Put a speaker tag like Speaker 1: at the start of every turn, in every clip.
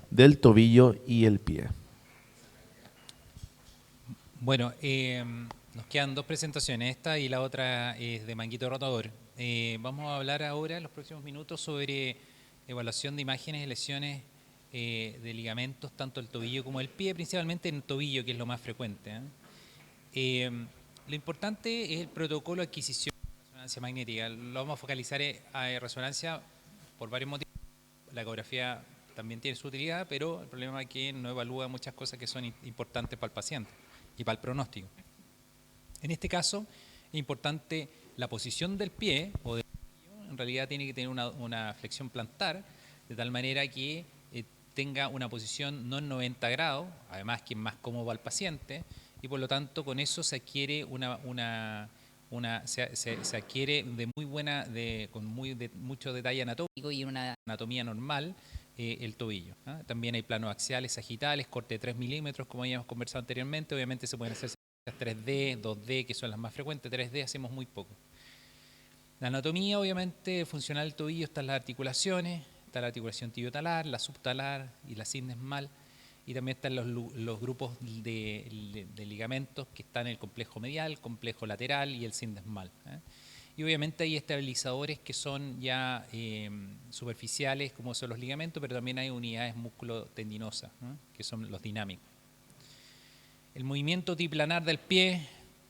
Speaker 1: del tobillo y el pie.
Speaker 2: Bueno, nos quedan dos presentaciones, esta y la otra es de manguito rotador. Vamos a hablar ahora en los próximos minutos sobre evaluación de imágenes de lesiones de ligamentos, tanto el tobillo como el pie, principalmente en el tobillo, que es lo más frecuente. Lo importante es el protocolo de adquisición de resonancia magnética. Lo vamos a focalizar a resonancia por varios motivos. La ecografía también tiene su utilidad, pero el problema es que no evalúa muchas cosas que son importantes para el paciente y para el pronóstico. En este caso, es importante la posición del pie o del tobillo. En realidad tiene que tener una flexión plantar, de tal manera que tenga una posición no en 90 grados, además que es más cómodo para el paciente, y por lo tanto con eso se adquiere se adquiere de muy buena, de mucho detalle anatómico y una anatomía normal el tobillo. También hay planos axiales, sagitales, corte de 3 milímetros, como habíamos conversado anteriormente. Obviamente se pueden hacer 3D, 2D, que son las más frecuentes. 3D hacemos muy poco. La anatomía, obviamente, funcional del tobillo, están las articulaciones, está la articulación tibiotalar, la subtalar y la cinesmal, y también están los grupos de ligamentos que están en el complejo medial, complejo lateral y el cinesmal. Y obviamente hay estabilizadores que son ya superficiales, como son los ligamentos, pero también hay unidades músculo-tendinosas, que son los dinámicos. El movimiento triplanar del pie,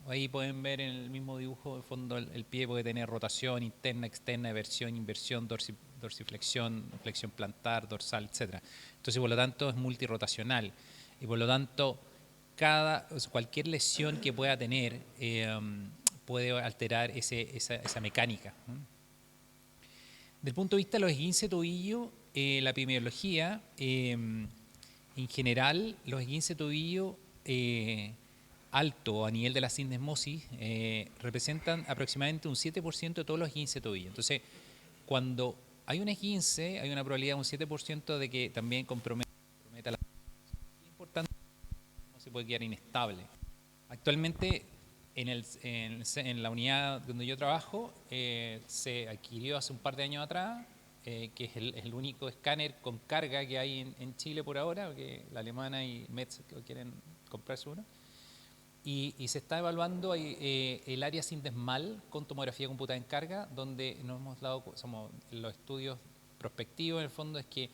Speaker 2: ahí pueden ver en el mismo dibujo, de fondo el pie puede tener rotación interna, externa, eversión, inversión, dorsiflexión, flexión plantar, dorsal, etc. Entonces, por lo tanto, es multirotacional. Y por lo tanto, cualquier lesión que pueda tener puede alterar esa mecánica. Desde el punto de vista de los esguinces de tobillo, la epidemiología, en general, los esguinces de tobillo alto a nivel de la sindesmosis representan aproximadamente un 7% de todos los esguinces de tobillo. Entonces, cuando hay un esguince, hay una probabilidad de un 7% de que también comprometa la sindesmosis. Es importante que no se puede quedar inestable. Actualmente, en la unidad donde yo trabajo, se adquirió hace un par de años atrás, que es el único escáner con carga que hay en Chile por ahora, que la alemana y Metz quieren comprarse uno. Y se está evaluando el área sindesmal con tomografía computada en carga, donde nos hemos dado, los estudios prospectivos en el fondo es que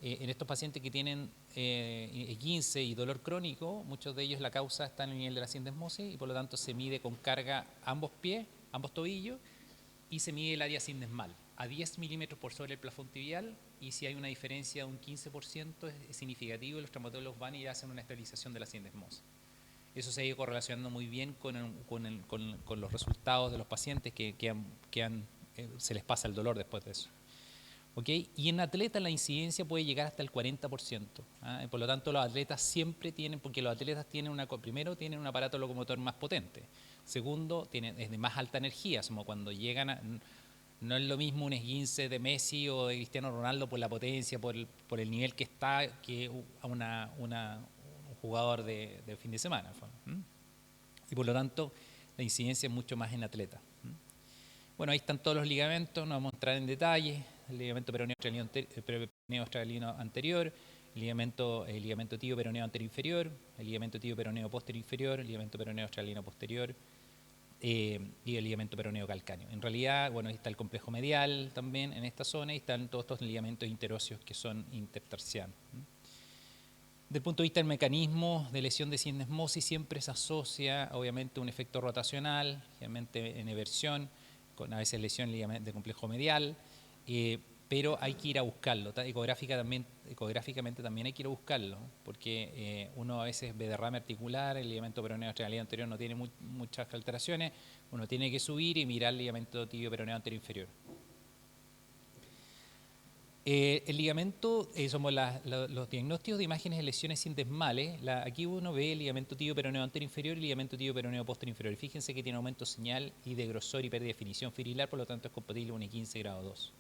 Speaker 2: en estos pacientes que tienen esguince y dolor crónico, muchos de ellos la causa está en el nivel de la sindesmosis y por lo tanto se mide con carga ambos pies, ambos tobillos, y se mide el área sindesmal a 10 milímetros por sobre el plafón tibial, y si hay una diferencia de un 15% es significativo y los traumatólogos van y hacen una estabilización de la sindesmosis. Eso se ha ido correlacionando muy bien con los resultados de los pacientes se les pasa el dolor después de eso. ¿Okay? Y en atletas la incidencia puede llegar hasta el 40%. Por lo tanto, los atletas siempre tienen, porque los atletas primero tienen un aparato locomotor más potente, segundo, es de más alta energía, como cuando llegan no es lo mismo un esguince de Messi o de Cristiano Ronaldo por la potencia, por el nivel que está, que a un jugador de fin de semana. Y por lo tanto, la incidencia es mucho más en atletas. Bueno, ahí están todos los ligamentos, no vamos a entrar en detalle. El ligamento peroneo australiano anterior, el ligamento tibio peroneo anterior inferior, el ligamento tibio peroneo posterior inferior, el ligamento peroneo australiano posterior y el ligamento peroneo calcáneo. En realidad, bueno, ahí está el complejo medial también en esta zona y están todos estos ligamentos interóseos que son intertarsianos. Desde el punto de vista del mecanismo de lesión de sindesmosis siempre se asocia obviamente un efecto rotacional, generalmente en eversión, con a veces lesión de complejo medial, pero hay que ir a buscarlo. Ecográficamente también hay que ir a buscarlo, porque uno a veces ve derrame articular, el ligamento peroneo australiano anterior no tiene muchas alteraciones, uno tiene que subir y mirar el ligamento tibio peroneo anterior inferior. El ligamento, somos los diagnósticos de imágenes de lesiones sindesmales. Aquí uno ve el ligamento tibio peroneo anterior inferior y el ligamento tibio peroneo posterior inferior. Fíjense que tiene aumento señal y de grosor y pérdida de definición fibrilar, por lo tanto es compatible con un 15 grado 2.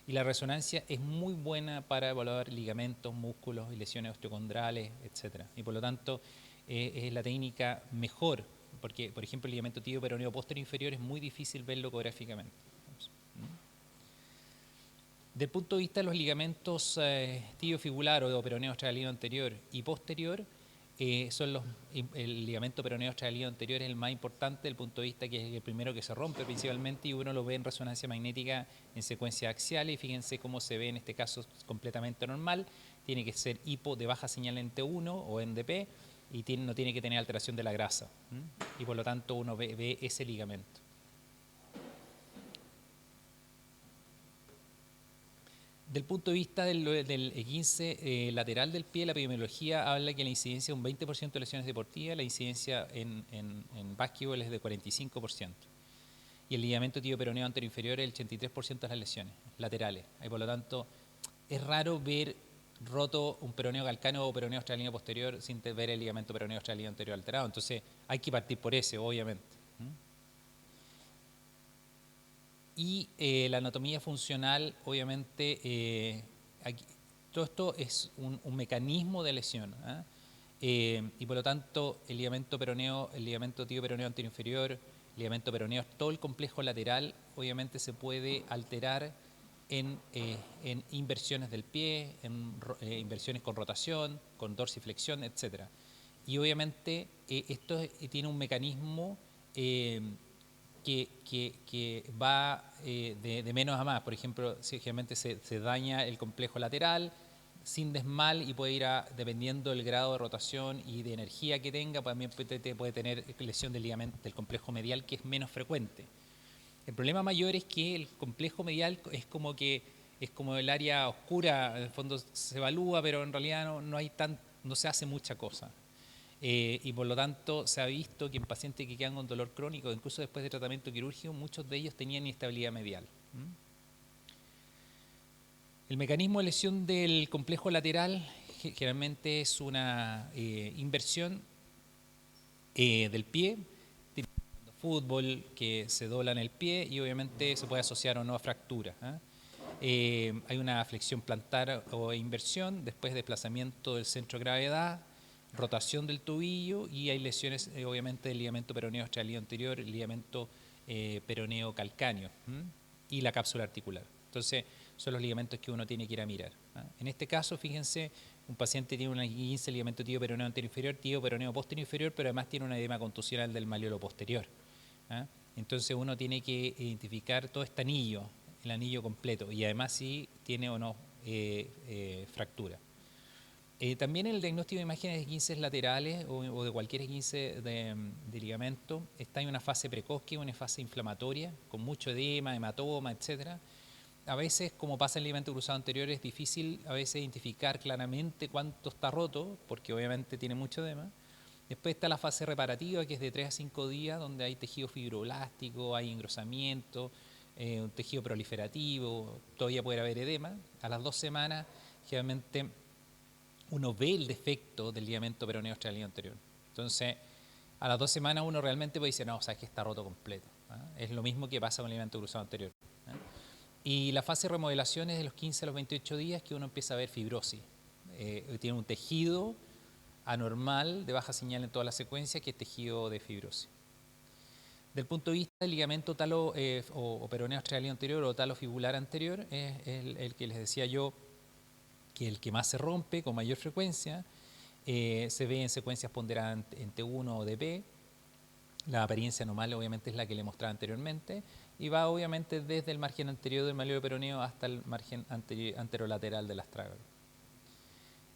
Speaker 2: Y la resonancia es muy buena para evaluar ligamentos, músculos y lesiones osteocondrales, etc. Y por lo tanto es la técnica mejor, porque por ejemplo el ligamento tibio peroneo posterior inferior es muy difícil verlo ecográficamente. Del punto de vista de los ligamentos tibio-fibular o peroneo australiano anterior y posterior, el ligamento peroneo australiano anterior es el más importante desde el punto de vista que es el primero que se rompe principalmente y uno lo ve en resonancia magnética en secuencia axial y fíjense cómo se ve en este caso completamente normal, tiene que ser hipo de baja señal en T1 o en DP y no tiene que tener alteración de la grasa y por lo tanto uno ve ese ligamento. Del punto de vista del E15 lateral del pie, la epidemiología habla que la incidencia es un 20% de lesiones deportivas, la incidencia en básquetbol es de 45%. Y el ligamento tibio-peroneo anteroinferior es el 83% de las lesiones laterales. Y por lo tanto, es raro ver roto un peroneo calcáneo o peroneo australiano posterior sin ver el ligamento peroneo australiano anterior alterado. Entonces, hay que partir por ese, obviamente. Y la anatomía funcional, obviamente, todo esto es un mecanismo de lesión. Y por lo tanto, el ligamento tibio-peroneo anteroinferior, el ligamento peroneo, todo el complejo lateral, obviamente se puede alterar en inversiones del pie, en inversiones con rotación, con dorsiflexión, etc. Y obviamente esto tiene un mecanismo que va de menos a más. Por ejemplo, si generalmente se daña el complejo lateral sin desmal y puede ir dependiendo del grado de rotación y de energía que tenga, también puede tener lesión del ligamento del complejo medial, que es menos frecuente. El problema mayor es que el complejo medial es como el área oscura, en el fondo se evalúa, pero en realidad no se hace mucha cosa. Y por lo tanto se ha visto que en pacientes que quedan con dolor crónico, incluso después de tratamiento quirúrgico, muchos de ellos tenían inestabilidad medial. El mecanismo de lesión del complejo lateral generalmente es una inversión del pie, fútbol, que se dobla en el pie y obviamente se puede asociar o no a fractura. Hay una flexión plantar o inversión, después desplazamiento del centro de gravedad, rotación del tobillo y hay lesiones obviamente del ligamento peroneo australiano anterior, el ligamento peroneo calcáneo y la cápsula articular. Entonces son los ligamentos que uno tiene que ir a mirar. En este caso, fíjense, un paciente tiene un 15 ligamento tibio peroneo anterior inferior, tibio peroneo posterior inferior, pero además tiene una edema contusional del malleolo posterior. Entonces uno tiene que identificar todo este anillo, el anillo completo, y además si tiene o no fractura. También en el diagnóstico de imágenes de 15 laterales o de cualquier 15 de ligamento está en una fase precoz, que es una fase inflamatoria, con mucho edema, hematoma, etc. A veces, como pasa en el ligamento cruzado anterior, es difícil a veces identificar claramente cuánto está roto, porque obviamente tiene mucho edema. Después está la fase reparativa, que es de 3 a 5 días, donde hay tejido fibroblástico, hay engrosamiento, un tejido proliferativo, todavía puede haber edema. A las 2 semanas, generalmente, uno ve el defecto del ligamento peroneo australiano anterior. Entonces, a las 2 semanas uno realmente puede decir, no, o sea, es que está roto completo. Es lo mismo que pasa con el ligamento cruzado anterior. Y la fase de remodelación es de los 15 a los 28 días que uno empieza a ver fibrosis. Tiene un tejido anormal de baja señal en toda la secuencia, que es tejido de fibrosis. Del punto de vista del ligamento talo o peroneo australiano anterior o talofibular anterior, es el que les decía yo, que el que más se rompe con mayor frecuencia, se ve en secuencias ponderadas en T1 o DP. La apariencia anormal obviamente es la que le mostraba anteriormente y va obviamente desde el margen anterior del malleolo peroneo hasta el margen anterolateral del astrágalo.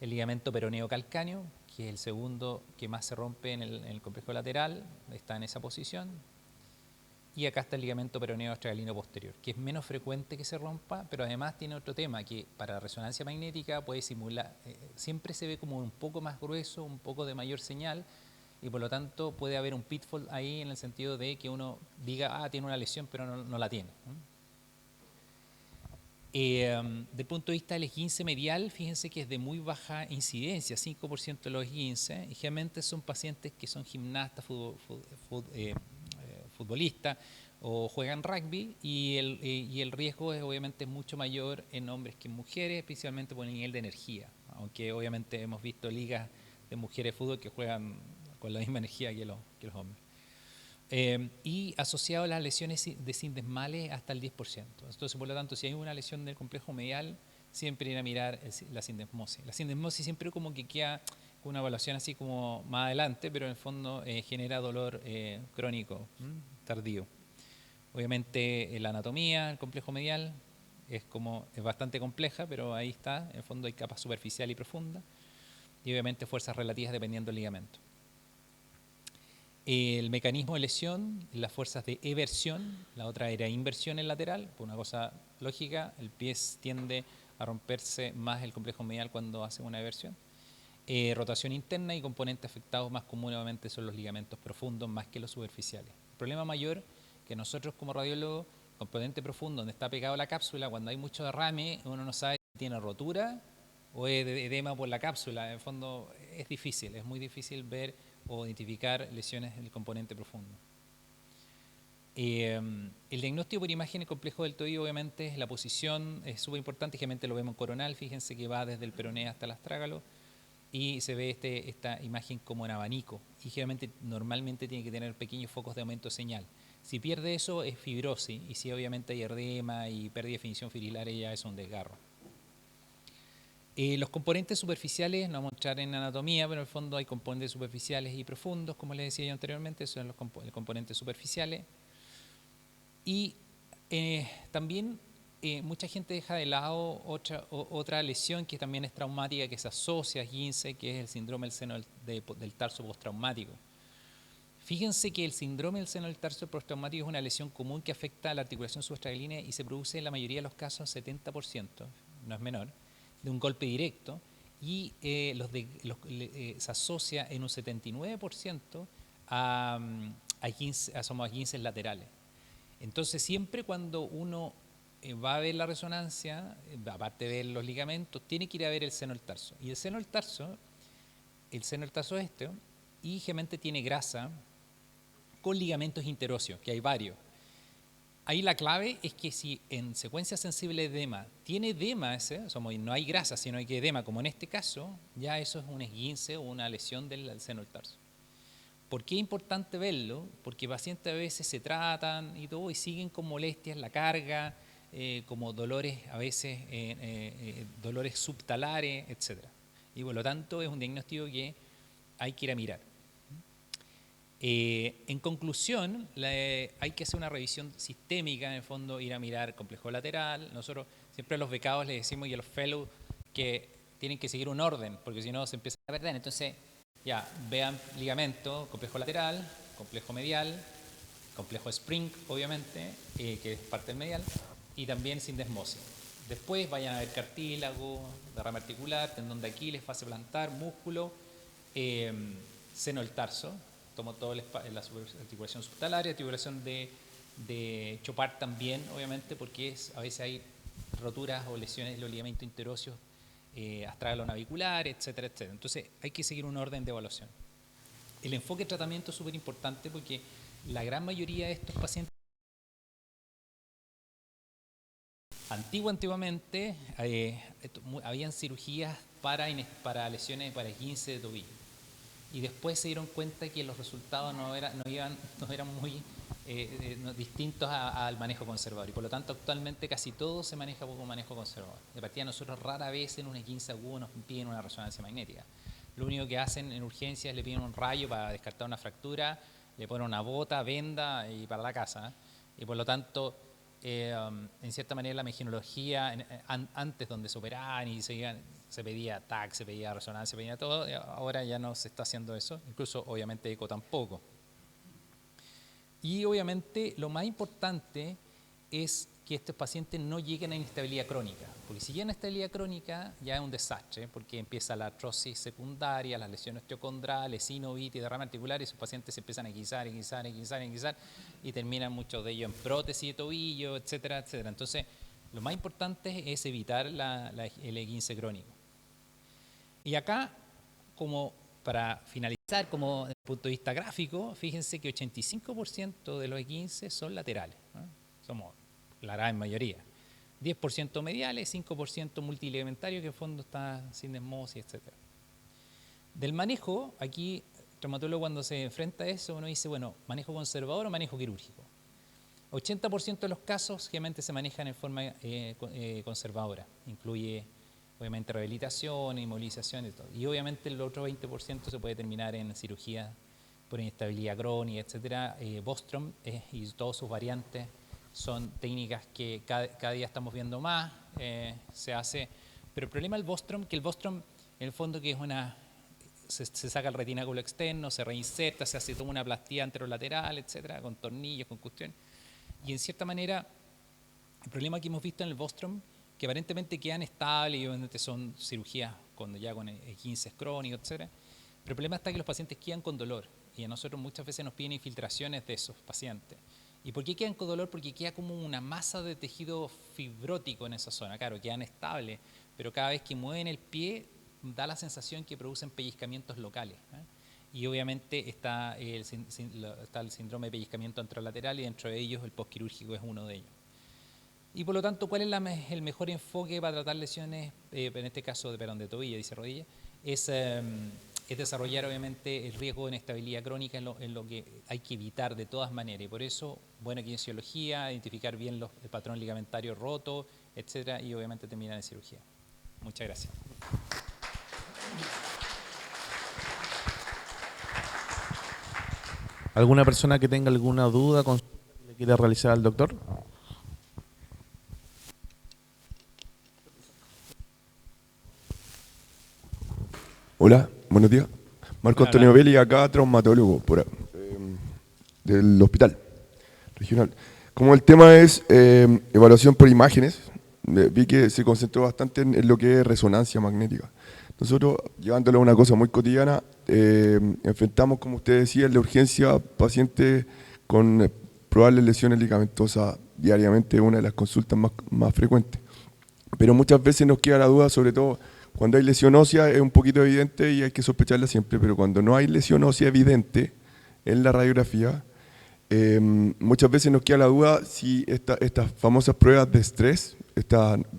Speaker 2: El ligamento peroneo calcáneo, que es el segundo que más se rompe en el complejo lateral, está en esa posición. Y acá está el ligamento peroneo australiano posterior, que es menos frecuente que se rompa, pero además tiene otro tema, que para resonancia magnética puede simular, siempre se ve como un poco más grueso, un poco de mayor señal, y por lo tanto puede haber un pitfall ahí en el sentido de que uno diga, tiene una lesión, pero no la tiene. Del punto de vista del esguince medial, fíjense que es de muy baja incidencia, 5% de los esguinces, y generalmente son pacientes que son gimnastas, futbolistas o juegan rugby, y el riesgo es obviamente mucho mayor en hombres que en mujeres, especialmente por el nivel de energía, aunque obviamente hemos visto ligas de mujeres de fútbol que juegan con la misma energía que los hombres. Y asociado a las lesiones de sindesmales hasta el 10%. Entonces, por lo tanto, si hay una lesión del complejo medial, siempre ir a mirar la sindesmosis. La sindesmosis siempre como que queda con una evaluación así como más adelante, pero en el fondo genera dolor crónico, tardío. Obviamente la anatomía del complejo medial es bastante compleja, pero ahí está, en el fondo hay capa superficial y profunda, y obviamente fuerzas relativas dependiendo del ligamento. El mecanismo de lesión, las fuerzas de eversión, la otra era inversión en lateral, por una cosa lógica, el pie tiende a romperse más el complejo medial cuando hace una eversión. Rotación interna y componentes afectados más comúnmente son los ligamentos profundos más que los superficiales. El problema mayor que nosotros como radiólogos, componente profundo donde está pegado la cápsula, cuando hay mucho derrame, uno no sabe si tiene rotura o es edema por la cápsula. En el fondo es difícil, es muy difícil ver o identificar lesiones del componente profundo. El diagnóstico por imagen complejo del tobillo, obviamente, la posición es súper importante, generalmente lo vemos en coronal, fíjense que va desde el peroné hasta el astrágalo, y se ve esta imagen como en abanico, y generalmente, normalmente tiene que tener pequeños focos de aumento de señal. Si pierde eso es fibrosis, y si obviamente hay edema y pérdida de definición fibrilar, ya es un desgarro. Los componentes superficiales, no vamos a mostrar en anatomía, pero en el fondo hay componentes superficiales y profundos, como les decía yo anteriormente, son los componentes superficiales. Y también mucha gente deja de lado otra lesión que también es traumática, que se asocia a esguince, que es el síndrome del seno del tarso postraumático. Fíjense que el síndrome del seno del tarso postraumático es una lesión común que afecta a la articulación subastractilínea y se produce en la mayoría de los casos 70%, no es menor, de un golpe directo, y se asocia en un 79% a esguinces laterales. Entonces, siempre cuando uno va a ver la resonancia, aparte de ver los ligamentos, tiene que ir a ver el seno del tarso. Y el seno del tarso es y generalmente tiene grasa con ligamentos interóseos, que hay varios. Ahí la clave es que si en secuencia sensible de edema tiene edema no hay grasa, sino hay edema, como en este caso, ya eso es un esguince o una lesión del seno del tarso. ¿Por qué es importante verlo? Porque pacientes a veces se tratan y todo y siguen con molestias, la carga, como dolores a veces, dolores subtalares, etc. Y por lo tanto es un diagnóstico que hay que ir a mirar. En conclusión, hay que hacer una revisión sistémica, en el fondo ir a mirar complejo lateral. Nosotros siempre a los becados les decimos y a los fellows que tienen que seguir un orden, porque si no se empieza a perder. Entonces, ya, vean ligamento, complejo lateral, complejo medial, complejo spring, obviamente, que es parte del medial, y también sindesmosis. Después vayan a ver cartílago, derrame articular, tendón de Aquiles, fase plantar, músculo, seno del tarso. Tomo toda la articulación subtalaria, articulación de Chopard también, obviamente, porque a veces hay roturas o lesiones de los ligamentos interóseos, astragalo-navicular, etcétera, etcétera. Entonces hay que seguir un orden de evaluación. El enfoque de tratamiento es súper importante porque la gran mayoría de estos pacientes antiguamente habían cirugías para lesiones, para esguince de tobillo. Y después se dieron cuenta que los resultados no eran muy distintos al manejo conservador. Y por lo tanto, actualmente casi todo se maneja como manejo conservador. De partida, nosotros rara vez en un esguince agudo nos piden una resonancia magnética. Lo único que hacen en urgencias es le piden un rayo para descartar una fractura, le ponen una bota, venda y para la casa. Y por lo tanto, en cierta manera la mecanología, antes donde se operaban y se pedía TAC, se pedía resonancia, se pedía todo, ahora ya no se está haciendo eso, incluso obviamente eco tampoco. Y obviamente lo más importante es que estos pacientes no lleguen a inestabilidad crónica, porque si llegan a inestabilidad crónica ya es un desastre, porque empieza la artrosis secundaria, las lesiones osteocondrales, sinovitis, derrame articular, y esos pacientes se empiezan a guisar y terminan muchos de ellos en prótesis de tobillo, etcétera, etcétera. Entonces, lo más importante es evitar el esguince crónico. Y acá, como para finalizar, como desde el punto de vista gráfico, fíjense que 85% de los esguinces son laterales, ¿no? Somos la gran mayoría. 10% mediales, 5% multiligamentario, que en fondo está sindesmosis, etc. Del manejo, aquí traumatólogo cuando se enfrenta a eso, uno dice, bueno, ¿manejo conservador o manejo quirúrgico? 80% de los casos generalmente se manejan en forma conservadora. Incluye, obviamente, rehabilitación, inmovilización y todo. Y obviamente el otro 20% se puede terminar en cirugía por inestabilidad crónica, etcétera. Bostrom y todas sus variantes son técnicas que cada día estamos viendo más, se hace. Pero el problema del Bostrom, que el Bostrom, en el fondo, que es se saca el retináculo externo, se reinserta, se hace toda una plastía anterolateral, etcétera, con tornillos, con cuestiones. Y en cierta manera, el problema que hemos visto en el Bostrom, que aparentemente quedan estables y obviamente son cirugías cuando ya con esguinces crónicos, etcétera. Pero el problema está que los pacientes quedan con dolor y a nosotros muchas veces nos piden infiltraciones de esos pacientes. ¿Y por qué quedan con dolor? Porque queda como una masa de tejido fibrótico en esa zona. Claro, quedan estables, pero cada vez que mueven el pie da la sensación que producen pellizcamientos locales. Y obviamente está el síndrome de pellizcamiento anterolateral y dentro de ellos el postquirúrgico es uno de ellos. Y por lo tanto, ¿cuál es el mejor enfoque para tratar lesiones, en este caso de tobillo, dice rodilla? Es desarrollar obviamente el riesgo de inestabilidad crónica en lo que hay que evitar de todas maneras. Y por eso, buena kinesiología, identificar bien el patrón ligamentario roto, etcétera, y obviamente terminar en cirugía. Muchas gracias.
Speaker 1: ¿Alguna persona que tenga alguna duda, consulta que le quiera realizar al doctor?
Speaker 3: Hola, buenos días. Marco
Speaker 2: Hola,
Speaker 3: Antonio
Speaker 2: hola.
Speaker 3: Belli, acá traumatólogo del hospital regional. Como el tema es evaluación por imágenes, vi que se concentró bastante en lo que es resonancia magnética. Nosotros, llevándolo a una cosa muy cotidiana, enfrentamos, como usted decía, en la urgencia pacientes con probables lesiones ligamentosas diariamente, una de las consultas más frecuentes. Pero muchas veces nos queda la duda, sobre todo cuando hay lesión ósea, es un poquito evidente y hay que sospecharla siempre, pero cuando no hay lesión ósea evidente en la radiografía, muchas veces nos queda la duda si estas famosas pruebas de estrés,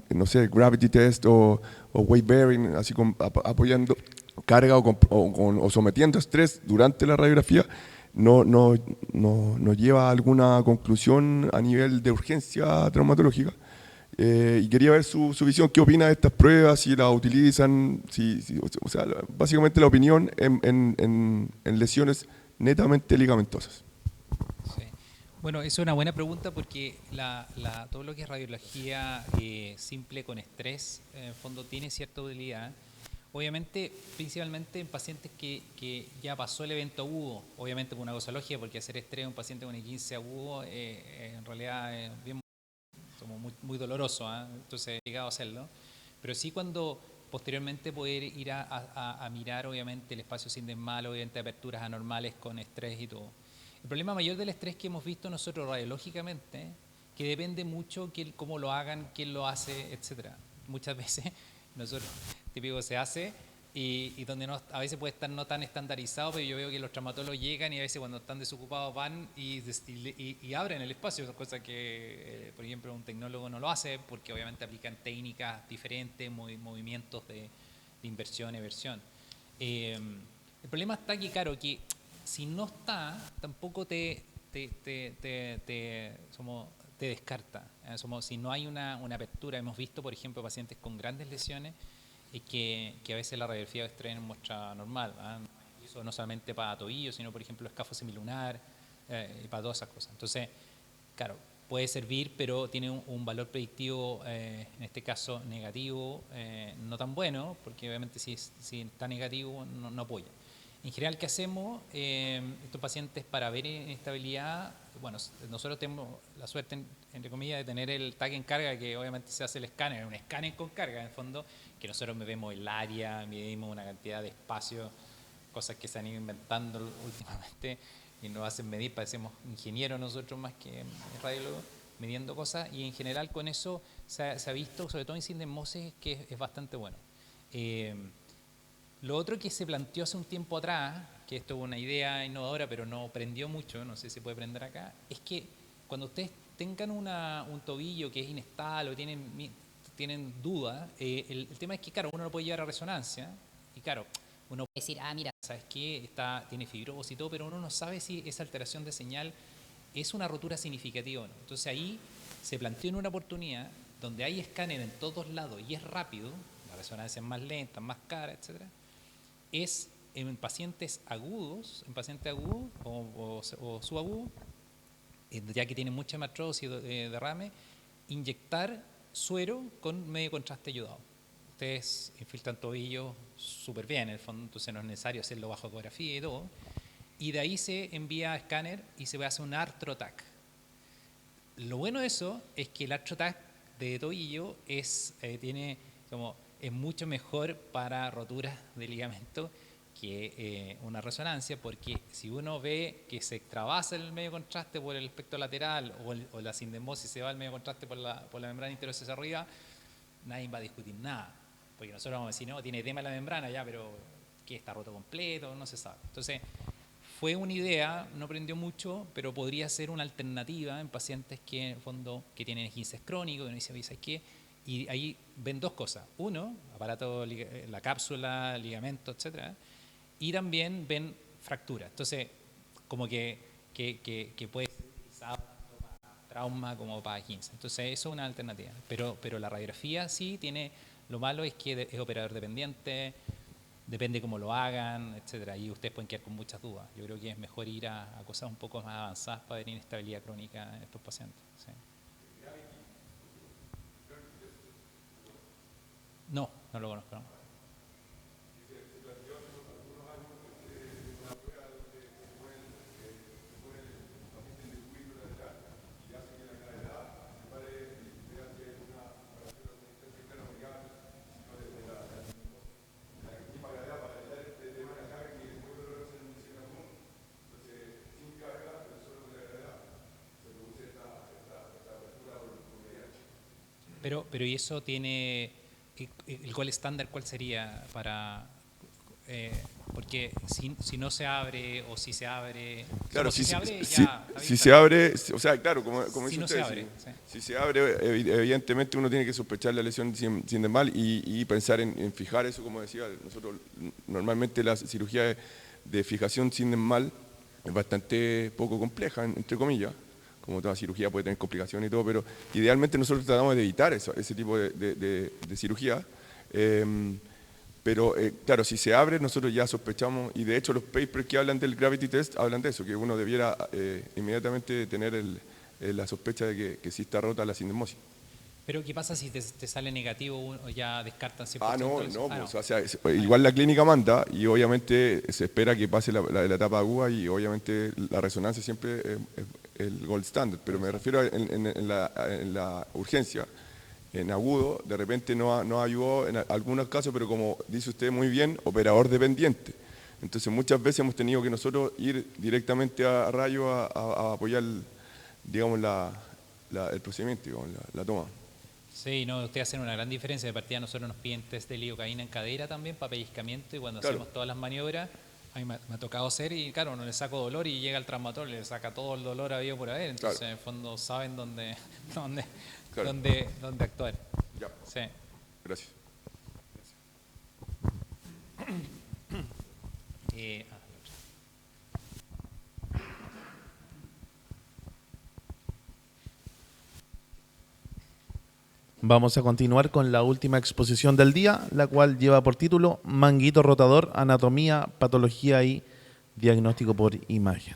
Speaker 3: no sé, gravity test o weight bearing, así apoyando carga o sometiendo estrés durante la radiografía, no lleva a alguna conclusión a nivel de urgencia traumatológica. Y quería ver su visión, qué opina de estas pruebas, si las utilizan, o sea, básicamente la opinión en lesiones netamente ligamentosas.
Speaker 2: Sí. Bueno, es una buena pregunta porque todo lo que es radiología simple con estrés, en el fondo tiene cierta utilidad. Obviamente, principalmente en pacientes que ya pasó el evento agudo, obviamente por una cosa lógica, porque hacer estrés a un paciente con el 15 agudo en realidad es bien como muy doloroso, entonces es llegado a hacerlo. Pero sí cuando posteriormente poder ir a mirar obviamente el espacio sindesmal, obviamente aperturas anormales con estrés y todo. El problema mayor del estrés que hemos visto nosotros radiológicamente, que depende mucho cómo lo hagan, quién lo hace, etcétera. Muchas veces nosotros, típico se hace y donde a veces puede estar no tan estandarizado, pero yo veo que los traumatólogos llegan y a veces cuando están desocupados van y abren el espacio, cosa que, por ejemplo, un tecnólogo no lo hace porque obviamente aplican técnicas diferentes, movimientos de inversión, eversión. El problema está que, claro, que si no está, tampoco te descarta. Si no hay una apertura, hemos visto, por ejemplo, pacientes con grandes lesiones que a veces la radiografía de estrés muestra normal. Y eso no solamente para tobillo, sino, por ejemplo, escafo semilunar y para todas esas cosas. Entonces, claro, puede servir, pero tiene un valor predictivo, en este caso negativo, no tan bueno, porque obviamente si está negativo no apoya. En general, ¿qué hacemos? Estos pacientes para ver inestabilidad, bueno, nosotros tenemos la suerte, entre comillas, de tener el tag en carga, que obviamente se hace el escáner, un escáner con carga, en el fondo, que nosotros vemos el área, medimos una cantidad de espacios, cosas que se han ido inventando últimamente y nos hacen medir, parecemos ingenieros nosotros más que radiólogos, midiendo cosas, y en general con eso se ha visto, sobre todo en sindesmosis, que es bastante bueno. Lo otro que se planteó hace un tiempo atrás, que esto es una idea innovadora, pero no prendió mucho, no sé si se puede prender acá, es que cuando ustedes tengan un tobillo que es inestable o tienen dudas, el tema es que, claro, uno lo puede llevar a resonancia, y claro, uno puede decir, ah, mira, ¿sabes qué? Tiene fibrosis y todo, pero uno no sabe si esa alteración de señal es una rotura significativa o no. Entonces ahí se planteó en una oportunidad donde hay escáner en todos lados y es rápido, la resonancia es más lenta, más cara, etcétera, es en pacientes agudos, o subagudos, ya que tienen mucha hemartrosis y derrame, inyectar suero con medio contraste ayudado. Ustedes infiltran tobillo súper bien, en el fondo, entonces no es necesario hacerlo bajo ecografía y todo. Y de ahí se envía a escáner y se hace un arthrotac. Lo bueno de eso es que el arthrotac de tobillo es mucho mejor para roturas de ligamento que una resonancia, porque si uno ve que se extravasa el medio contraste por el espectro lateral o la sindesmosis se va al medio contraste por la membrana interosseosa arriba, nadie va a discutir nada, porque nosotros vamos a decir, no, tiene edema la membrana ya, pero ¿qué? ¿Está roto completo? No se sabe. Entonces, fue una idea, no prendió mucho, pero podría ser una alternativa en pacientes que en el fondo que tienen esguinces crónicos, que no dicen, ¿sabes qué? Y ahí ven dos cosas. Uno, aparato, la cápsula, ligamento, etcétera, y también ven fractura. Entonces, como que puede ser utilizado tanto para trauma como para esguince. Entonces, eso es una alternativa. Pero la radiografía sí tiene, lo malo es que es operador dependiente, depende cómo lo hagan, etcétera. Y ustedes pueden quedar con muchas dudas. Yo creo que es mejor ir a cosas un poco más avanzadas para ver inestabilidad crónica en estos pacientes. Sí. No, no lo conozco. ¿No? Pero ¿y eso tiene el gol estándar? ¿Cuál sería para...? Porque si no se abre o si se abre...
Speaker 3: Claro,
Speaker 2: si se abre,
Speaker 3: si
Speaker 2: ya...
Speaker 3: se abre, o sea, claro, como
Speaker 2: Si
Speaker 3: dice
Speaker 2: no
Speaker 3: usted,
Speaker 2: se abre, sí.
Speaker 3: si se abre, evidentemente uno tiene que sospechar la lesión sindesmal y pensar en fijar eso, como decía, nosotros normalmente la cirugía de fijación sindesmal es bastante poco compleja, entre comillas, como toda cirugía puede tener complicaciones y todo, pero idealmente nosotros tratamos de evitar ese tipo de cirugía. Pero claro, si se abre, nosotros ya sospechamos, y de hecho los papers que hablan del gravity test hablan de eso, que uno debiera inmediatamente tener la sospecha de que sí está rota la sindesmosis.
Speaker 2: Pero ¿qué pasa si te sale negativo o ya descartan 100%?
Speaker 3: No,
Speaker 2: no.
Speaker 3: O sea, igual la clínica manda y obviamente se espera que pase la etapa aguda y obviamente la resonancia siempre es el gold standard, pero me refiero en la urgencia. En agudo, de repente no ayudó en algunos casos, pero como dice usted muy bien, operador dependiente. Entonces muchas veces hemos tenido que nosotros ir directamente a rayo a apoyar, digamos, el procedimiento, digamos, la toma.
Speaker 2: Sí, no, ustedes hacen una gran diferencia. De partida nosotros nos piden test de lidocaína en cadera también para pellizcamiento y cuando hacemos todas las maniobras, a mí me ha tocado hacer y claro, no le saco dolor y llega el traumatólogo y le saca todo el dolor habido por haber. Entonces en el fondo saben dónde actuar.
Speaker 3: Ya.
Speaker 2: Sí.
Speaker 3: Gracias.
Speaker 1: Vamos a continuar con la última exposición del día, la cual lleva por título Manguito rotador, anatomía, patología y diagnóstico por imagen.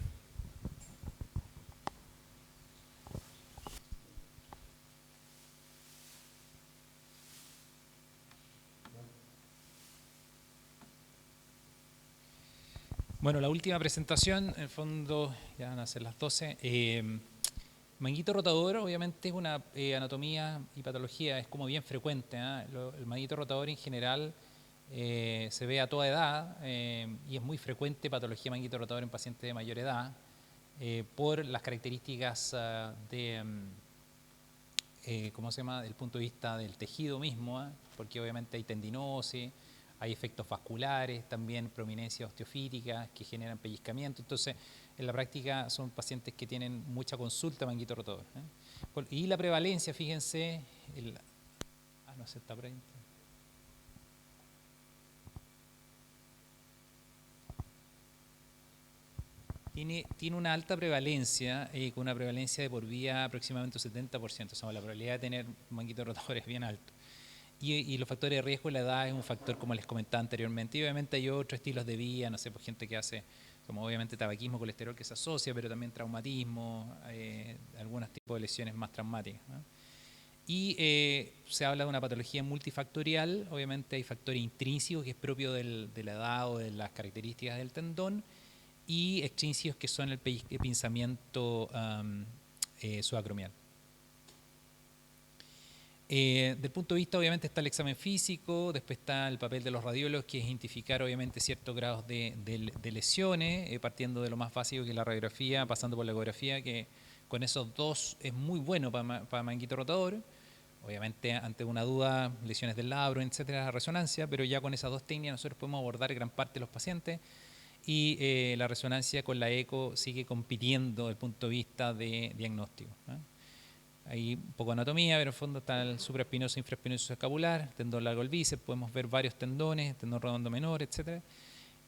Speaker 2: Bueno, la última presentación, en el fondo, ya van a ser las 12. Manguito rotador, obviamente, es una anatomía y patología, es como bien frecuente. El manguito rotador en general se ve a toda edad y es muy frecuente patología de manguito rotador en pacientes de mayor edad por las características ¿cómo se llama?, del punto de vista del tejido mismo, porque obviamente hay tendinosis, hay efectos vasculares, también prominencias osteofíticas que generan pellizcamiento. Entonces, en la práctica son pacientes que tienen mucha consulta manguito rotador. Y la prevalencia, fíjense, no se está por ahí. Tiene una alta prevalencia, con una prevalencia de por vida aproximadamente un 70%. O sea, la probabilidad de tener manguito rotador es bien alto. Y los factores de riesgo, la edad es un factor, como les comentaba anteriormente. Y obviamente hay otros estilos de vida, no sé, por gente que hace, como obviamente tabaquismo, colesterol que se asocia, pero también traumatismo, algunos tipos de lesiones más traumáticas, ¿no? Y se habla de una patología multifactorial. Obviamente hay factores intrínsecos, que es propio de la edad o de las características del tendón, y extrínsecos, que son el pinzamiento subacromial. Del punto de vista, obviamente, está el examen físico, después está el papel de los radiólogos, que es identificar, obviamente, ciertos grados de lesiones, partiendo de lo más básico, que es la radiografía, pasando por la ecografía, que con esos dos es muy bueno para manguito rotador. Obviamente, ante una duda, lesiones del labro, etcétera, la resonancia, pero ya con esas dos técnicas nosotros podemos abordar gran parte de los pacientes, y la resonancia con la eco sigue compitiendo desde el punto de vista de diagnóstico, ¿no? Hay un poco de anatomía, pero en el fondo está el supraespinoso, infraespinoso escapular, tendón largo del bíceps, podemos ver varios tendones, tendón redondo menor, etcétera.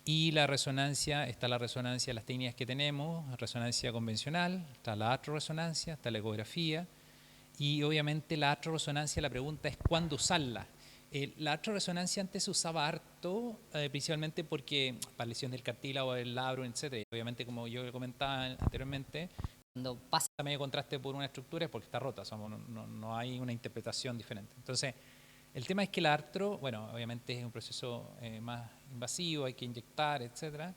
Speaker 2: Y la resonancia, está la resonancia, las técnicas que tenemos, resonancia convencional, está la artroresonancia, está la ecografía, y obviamente la artroresonancia, la pregunta es cuándo usarla. La artroresonancia antes se usaba harto, principalmente porque para lesión del cartílago, del labro, etcétera. Y obviamente, como yo comentaba anteriormente, cuando pasa medio contraste por una estructura es porque está rota, no hay una interpretación diferente. Entonces, el tema es que la artro, bueno, obviamente es un proceso más invasivo, hay que inyectar, etcétera.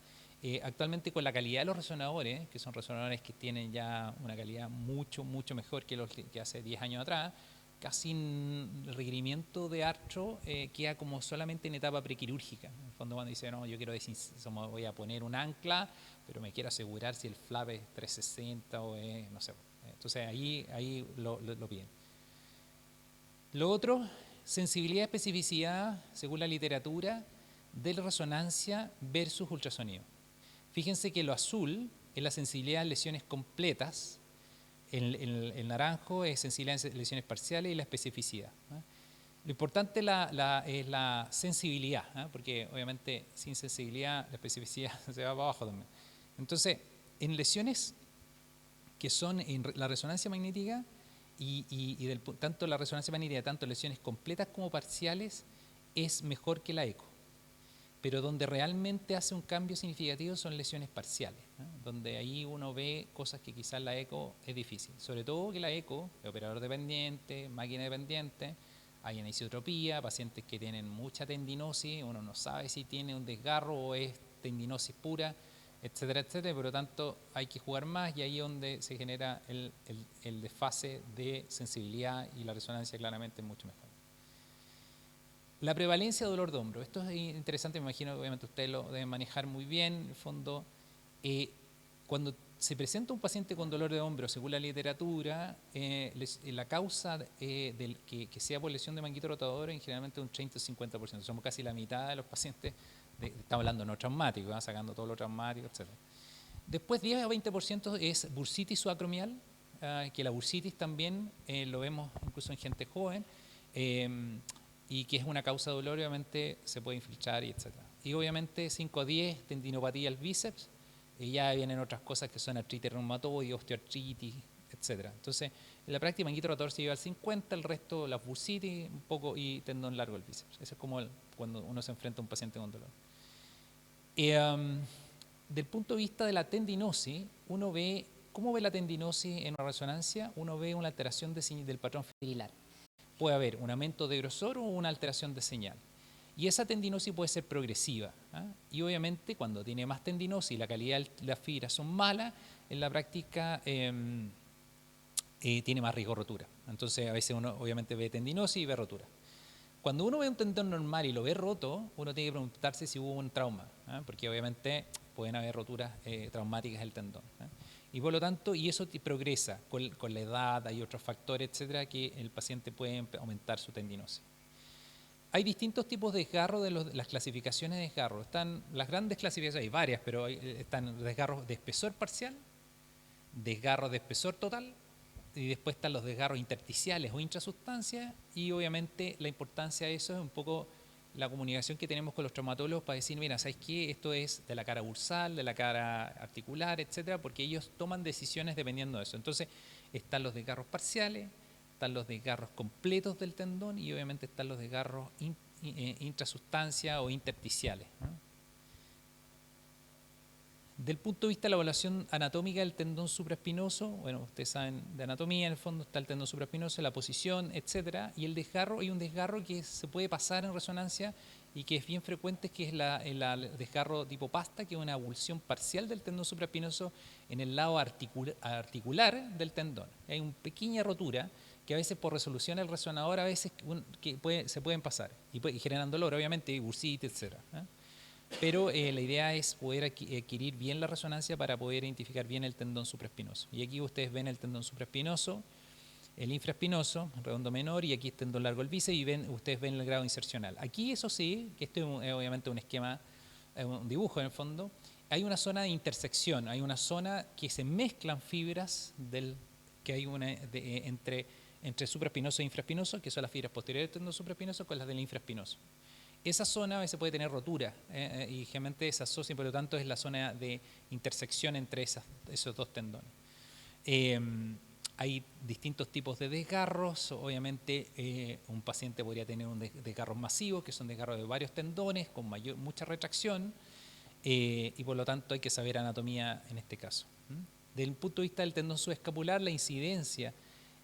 Speaker 2: Actualmente, con la calidad de los resonadores, que son resonadores que tienen ya una calidad mucho mejor que los que hace 10 años atrás, casi el requerimiento de artro queda como solamente en etapa prequirúrgica. En el fondo, cuando dice, no, yo quiero voy a poner un ancla, pero me quiero asegurar si el flap es 360 o es, no sé. Entonces ahí lo piden. Lo otro, sensibilidad y especificidad, según la literatura, de resonancia versus ultrasonido. Fíjense que lo azul es la sensibilidad a lesiones completas, el naranjo es sensibilidad a lesiones parciales, y la especificidad, ¿no? Lo importante es la sensibilidad, ¿no? Porque obviamente sin sensibilidad la especificidad se va para abajo también. Entonces, en lesiones que son en la resonancia magnética, tanto la resonancia magnética, tanto lesiones completas como parciales, es mejor que la eco. Pero donde realmente hace un cambio significativo son lesiones parciales, ¿no? Donde ahí uno ve cosas que quizás la eco es difícil. Sobre todo que la eco, de operador dependiente, máquina dependiente, hay anisotropía, pacientes que tienen mucha tendinosis, uno no sabe si tiene un desgarro o es tendinosis pura, etcétera, etcétera. Por lo tanto, hay que jugar más, y ahí es donde se genera el desfase de sensibilidad, y la resonancia claramente es mucho mejor. La prevalencia de dolor de hombro. Esto es interesante, me imagino que obviamente ustedes lo deben manejar muy bien. En el fondo, cuando se presenta un paciente con dolor de hombro, según la literatura, la causa que sea por lesión de manguito rotador es generalmente un 30 o 50%. Somos casi la mitad de los pacientes, estamos hablando no traumáticos, ¿no? Sacando todo lo traumático, etc. Después 10 a 20% es bursitis subacromial, que la bursitis también lo vemos incluso en gente joven, y que es una causa de dolor, obviamente se puede infiltrar, y etc. Y obviamente 5 a 10, tendinopatía al bíceps, y ya vienen otras cosas que son artritis reumatoide, osteoartritis, etc. Entonces, en la práctica, manguito rotador se lleva al 50, el resto las bursitis, un poco, y tendón largo del bíceps. Eso es como cuando uno se enfrenta a un paciente con dolor. Del punto de vista de la tendinosis, uno ve, ¿cómo ve la tendinosis en una resonancia? Uno ve una alteración del patrón fibrilar. Puede haber un aumento de grosor o una alteración de señal. Y esa tendinosis puede ser progresiva, ¿eh? Y obviamente cuando tiene más tendinosis y la calidad de las fibras son malas, en la práctica tiene más riesgo de rotura. Entonces a veces uno obviamente ve tendinosis y ve rotura. Cuando uno ve un tendón normal y lo ve roto, uno tiene que preguntarse si hubo un trauma, ¿eh? Porque obviamente pueden haber roturas traumáticas del tendón, ¿eh? Y por lo tanto, y eso progresa con la edad, hay otros factores, etcétera, que el paciente puede aumentar su tendinosis. Hay distintos tipos de desgarro, las clasificaciones de desgarro. Están las grandes clasificaciones, hay varias, pero están desgarros de espesor parcial, desgarros de espesor total, y después están los desgarros intersticiales o intrasustancias, y obviamente la importancia de eso es un poco la comunicación que tenemos con los traumatólogos para decir, mira, ¿sabes qué? Esto es de la cara bursal, de la cara articular, etcétera, porque ellos toman decisiones dependiendo de eso. Entonces, están los desgarros parciales, están los desgarros completos del tendón y obviamente están los desgarros intrasustancia o intersticiales, ¿no? Del punto de vista de la evaluación anatómica del tendón supraespinoso, bueno, ustedes saben de anatomía, en el fondo está el tendón supraespinoso, la posición, etcétera, y el desgarro, hay un desgarro que se puede pasar en resonancia y que es bien frecuente, que es el desgarro tipo pasta, que es una avulsión parcial del tendón supraespinoso en el lado articular del tendón. Hay una pequeña rotura que a veces por resolución del resonador a veces se pueden pasar y generan dolor, obviamente, y bursitis, etcétera, ¿eh? Pero la idea es poder adquirir bien la resonancia para poder identificar bien el tendón supraespinoso. Y aquí ustedes ven el tendón supraespinoso, el infraespinoso, redondo menor, y aquí el tendón largo el bíceps, y ustedes ven el grado insercional. Aquí, eso sí, que esto es obviamente un esquema, un dibujo en el fondo, hay una zona de intersección, hay una zona que se mezclan fibras que hay entre supraespinoso e infraespinoso, que son las fibras posteriores del tendón supraespinoso con las del infraespinoso. Esa zona a veces puede tener rotura y generalmente se asocia, y por lo tanto es la zona de intersección entre esos dos tendones. Hay distintos tipos de desgarros, obviamente un paciente podría tener un desgarros masivos, que son desgarros de varios tendones con mucha retracción, y por lo tanto hay que saber anatomía en este caso. Desde el punto de vista del tendón subescapular, la incidencia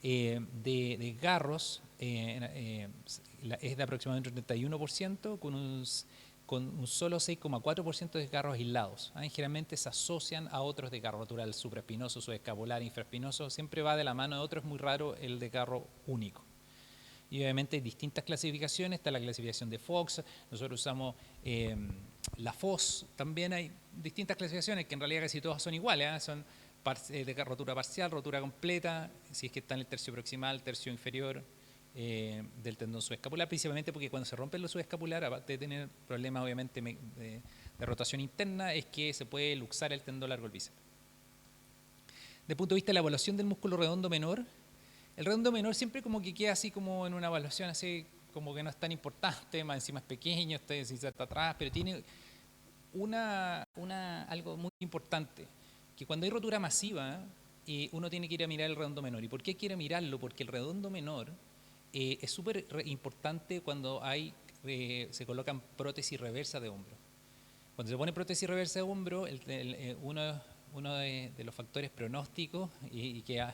Speaker 2: de desgarros es de aproximadamente un 31%, con un solo 6,4% de desgarros aislados. Generalmente se asocian a otros desgarros, rotura del supraespinoso, subescapular, infraespinoso, siempre va de la mano de otro, es muy raro el desgarro único. Y obviamente hay distintas clasificaciones, está la clasificación de Fox, nosotros usamos la FOS, también hay distintas clasificaciones que en realidad casi todas son iguales, son de rotura parcial, rotura completa, si es que está en el tercio proximal, tercio inferior del tendón subescapular, principalmente porque cuando se rompe el subescapular, aparte de tener problemas obviamente de rotación interna, es que se puede luxar el tendón largo del bíceps. Desde el punto de vista de la evaluación del músculo redondo menor, el redondo menor siempre como que queda así como en una evaluación así como que no es tan importante, más encima es pequeño, está atrás, pero tiene algo muy importante, que cuando hay rotura masiva, uno tiene que ir a mirar el redondo menor. ¿Y por qué quiere mirarlo? Porque el redondo menor es súper importante cuando se colocan prótesis reversa de hombro. Cuando se pone prótesis reversa de hombro, uno de los factores pronósticos y que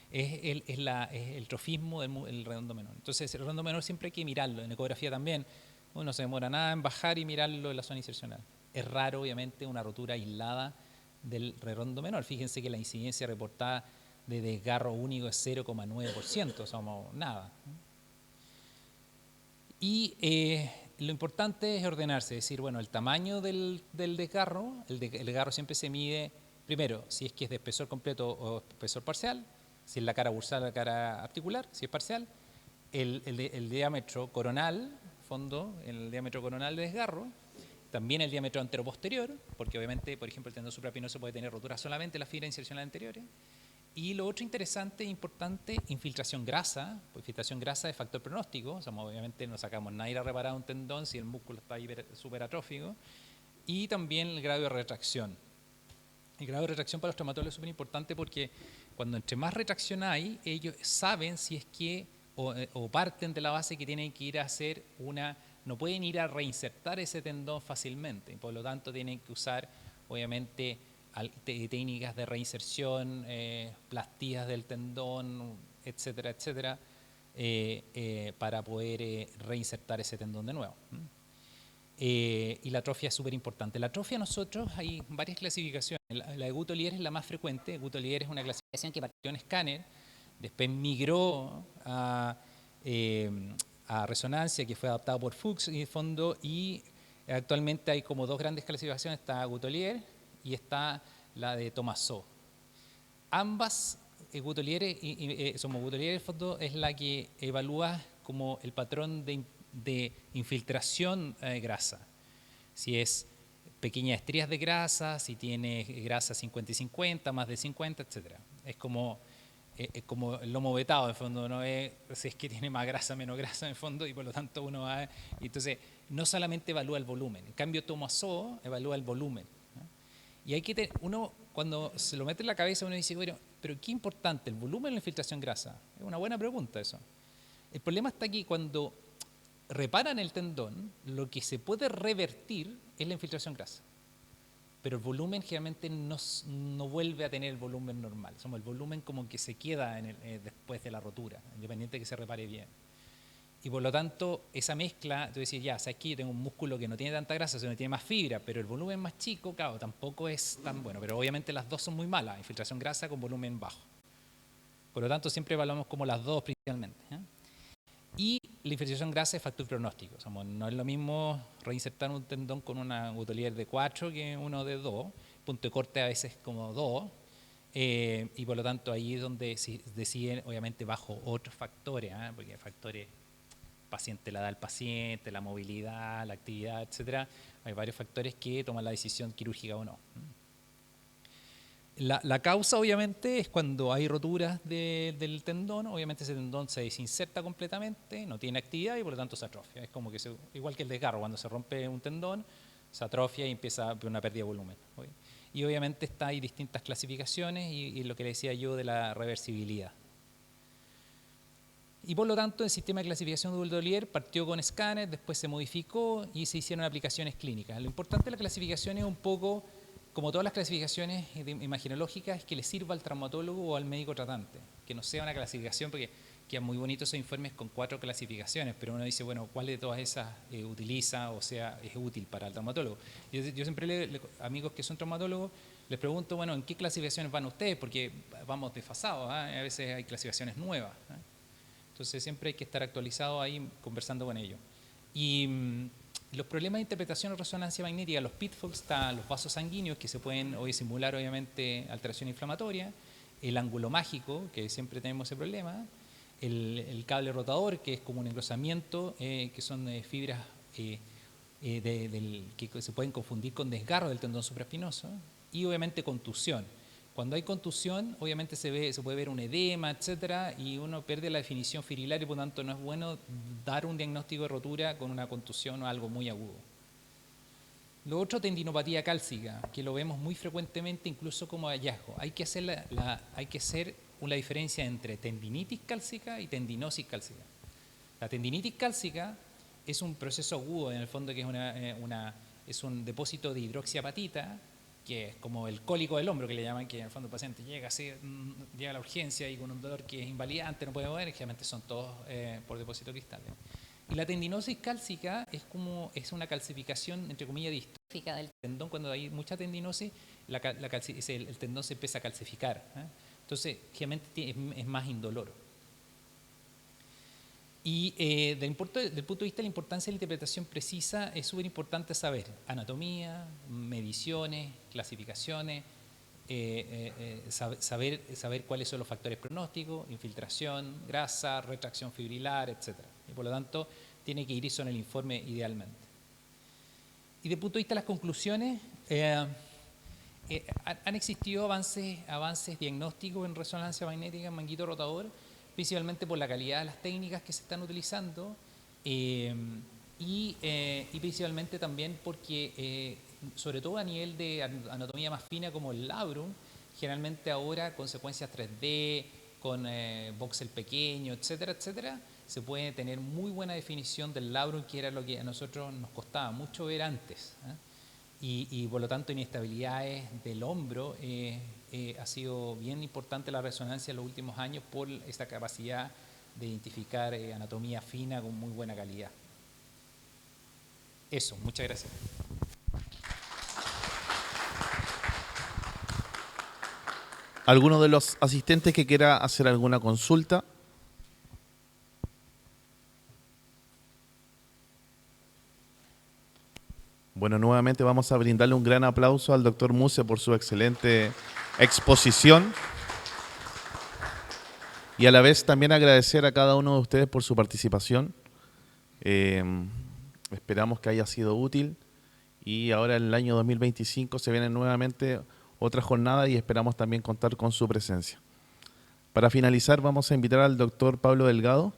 Speaker 2: es el trofismo del redondo menor. Entonces, el redondo menor siempre hay que mirarlo. En ecografía también, uno se demora nada en bajar y mirarlo en la zona insercional. Es raro, obviamente, una rotura aislada del redondo menor. Fíjense que la incidencia reportada de desgarro único es 0,9%, somos nada. Y lo importante es ordenarse, es decir, bueno, el tamaño del desgarro, el desgarro siempre se mide, primero, si es que es de espesor completo o espesor parcial, si es la cara bursal o la cara articular, si es parcial, el diámetro coronal, el diámetro coronal de desgarro, también el diámetro anteroposterior, porque obviamente, por ejemplo, el tendón supraespinoso puede tener rotura solamente en las fibras insercionales anteriores. Y lo otro interesante e importante, infiltración grasa. Pues infiltración grasa es factor pronóstico. O sea, obviamente no sacamos nada ir a reparar un tendón si el músculo está súper atrófico. Y también el grado de retracción. El grado de retracción para los traumatólogos es súper importante porque cuando entre más retracción hay, ellos saben si es que, o parten de la base que tienen que ir a hacer no pueden ir a reinsertar ese tendón fácilmente. Por lo tanto, tienen que usar, obviamente, técnicas de reinserción, plastías del tendón, etcétera, etcétera, para poder reinsertar ese tendón de nuevo. Y la atrofia es súper importante. La atrofia, nosotros hay varias clasificaciones. La de Guttolier es la más frecuente. Guttolier es una clasificación que partió en Scanner, después migró a resonancia, que fue adaptado por Fuchs en el fondo, y actualmente hay como dos grandes clasificaciones. Está Guttolier y está la de Tommaso. Ambas, Guttolier en el fondo es la que evalúa como el patrón de infiltración de grasa. Si es pequeñas estrías de grasa, si tiene grasa 50 y 50, más de 50, etc. Es como el lomo vetado, en el fondo, no es si es que tiene más grasa, menos grasa, en el fondo, y por lo tanto uno va. Entonces, no solamente evalúa el volumen. En cambio, Tommaso evalúa el volumen, ¿no? Y hay que uno, cuando se lo mete en la cabeza, uno dice, bueno, pero qué importante, ¿el volumen o la infiltración grasa? Es una buena pregunta eso. El problema está aquí cuando reparan el tendón, lo que se puede revertir es la infiltración grasa. Pero el volumen generalmente no vuelve a tener el volumen normal. Somos el volumen como que se queda después de la rotura, independiente de que se repare bien. Y por lo tanto, esa mezcla, tú decís, ya, sabes que yo tengo un músculo que no tiene tanta grasa, sino que tiene más fibra, pero el volumen más chico, claro, tampoco es tan bueno. Pero obviamente las dos son muy malas, infiltración grasa con volumen bajo. Por lo tanto, siempre evaluamos como las dos principalmente, ¿eh? Y la infiltración grasa es factor pronóstico. No es lo mismo reinsertar un tendón con una Gutelier de 4 que uno de 2, punto de corte a veces como 2, y por lo tanto ahí es donde se deciden, obviamente bajo otros factores, ¿eh? Porque hay factores, paciente, la edad del paciente, la movilidad, la actividad, etcétera. Hay varios factores que toman la decisión quirúrgica o no. La causa, obviamente, es cuando hay roturas del tendón. Obviamente ese tendón se desinserta completamente, no tiene actividad y por lo tanto se atrofia. Es como que igual que el desgarro, cuando se rompe un tendón, se atrofia y empieza una pérdida de volumen, ¿sí? Y obviamente hay distintas clasificaciones y lo que le decía yo de la reversibilidad. Y por lo tanto, el sistema de clasificación de Gutelier partió con escáner, después se modificó y se hicieron aplicaciones clínicas. Lo importante de la clasificación es un poco, como todas las clasificaciones imaginológicas, es que le sirva al traumatólogo o al médico tratante, que no sea una clasificación, porque quedan muy bonitos esos informes con 4 clasificaciones, pero uno dice, bueno, ¿cuál de todas esas utiliza o sea es útil para el traumatólogo? Yo siempre, amigos que son traumatólogos, les pregunto, bueno, ¿en qué clasificaciones van ustedes? Porque vamos desfasados, ¿eh? A veces hay clasificaciones nuevas, ¿eh? Entonces siempre hay que estar actualizado ahí conversando con ellos. Y los problemas de interpretación o resonancia magnética, los pitfalls, están los vasos sanguíneos que se pueden hoy simular obviamente alteración inflamatoria, el ángulo mágico, que siempre tenemos ese problema, el cable rotador, que es como un engrosamiento, que son fibras que se pueden confundir con desgarro del tendón supraespinoso, y obviamente contusión. Cuando hay contusión, obviamente se puede ver un edema, etcétera, y uno pierde la definición fibrilar y por lo tanto no es bueno dar un diagnóstico de rotura con una contusión o algo muy agudo. Lo otro, tendinopatía cálcica, que lo vemos muy frecuentemente incluso como hallazgo. Hay que hacer una diferencia entre tendinitis cálcica y tendinosis cálcica. La tendinitis cálcica es un proceso agudo, en el fondo, que es un depósito de hidroxiapatita, que es como el cólico del hombro que le llaman, que en el fondo el paciente llega a la urgencia y con un dolor que es invalidante, no puede mover, generalmente son todos por depósito cristales. Y la tendinosis cálcica es una calcificación, entre comillas, distrófica del tendón. Cuando hay mucha tendinosis, el tendón se empieza a calcificar, ¿eh? Entonces, generalmente es más indoloro. Y del punto de vista de la importancia de la interpretación precisa, es súper importante saber anatomía, mediciones, clasificaciones, saber cuáles son los factores pronósticos, infiltración, grasa, retracción fibrilar, etc. Y por lo tanto, tiene que ir eso en el informe idealmente. Y desde el punto de vista de las conclusiones, han existido avances diagnósticos en resonancia magnética en manguito rotador, principalmente por la calidad de las técnicas que se están utilizando y principalmente también porque, sobre todo a nivel de anatomía más fina como el labrum, generalmente ahora con secuencias 3D, con voxel pequeño, etcétera, etcétera, se puede tener muy buena definición del labrum, que era lo que a nosotros nos costaba mucho ver antes, ¿eh? Y por lo tanto inestabilidades del hombro, ha sido bien importante la resonancia en los últimos años por esta capacidad de identificar anatomía fina con muy buena calidad. Eso, muchas gracias.
Speaker 1: ¿Alguno de los asistentes que quiera hacer alguna consulta? Bueno, nuevamente vamos a brindarle un gran aplauso al doctor Muse por su excelente exposición y a la vez también agradecer a cada uno de ustedes por su participación. Esperamos que haya sido útil y ahora en el año 2025 se viene nuevamente otra jornada y esperamos también contar con su presencia. Para finalizar, vamos a invitar al doctor Pablo Delgado.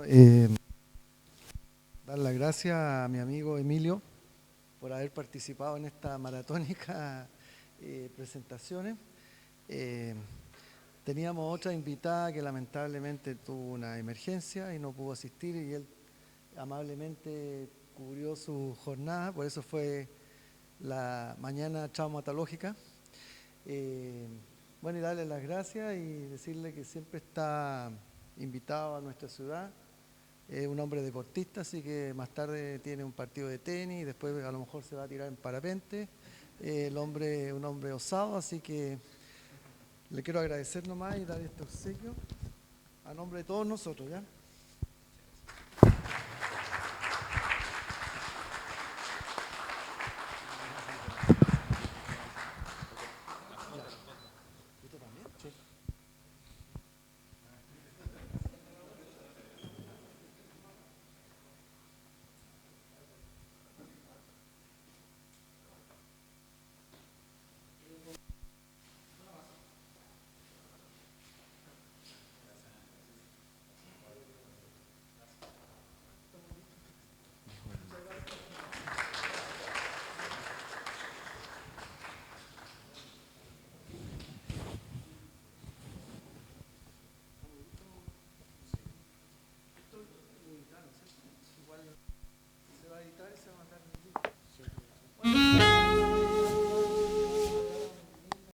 Speaker 4: Dar las gracias a mi amigo Emilio por haber participado en esta maratónica presentaciones. Teníamos otra invitada que lamentablemente tuvo una emergencia y no pudo asistir, y él amablemente cubrió su jornada, por eso fue la mañana traumatológica. Bueno, y darle las gracias y decirle que siempre está invitado a nuestra ciudad. Es un hombre deportista, así que más tarde tiene un partido de tenis, después a lo mejor se va a tirar en parapente. El hombre es un hombre osado, así que le quiero agradecer nomás y dar este obsequio a nombre de todos nosotros, ¿ya? Igual se va a editar y se va a matar.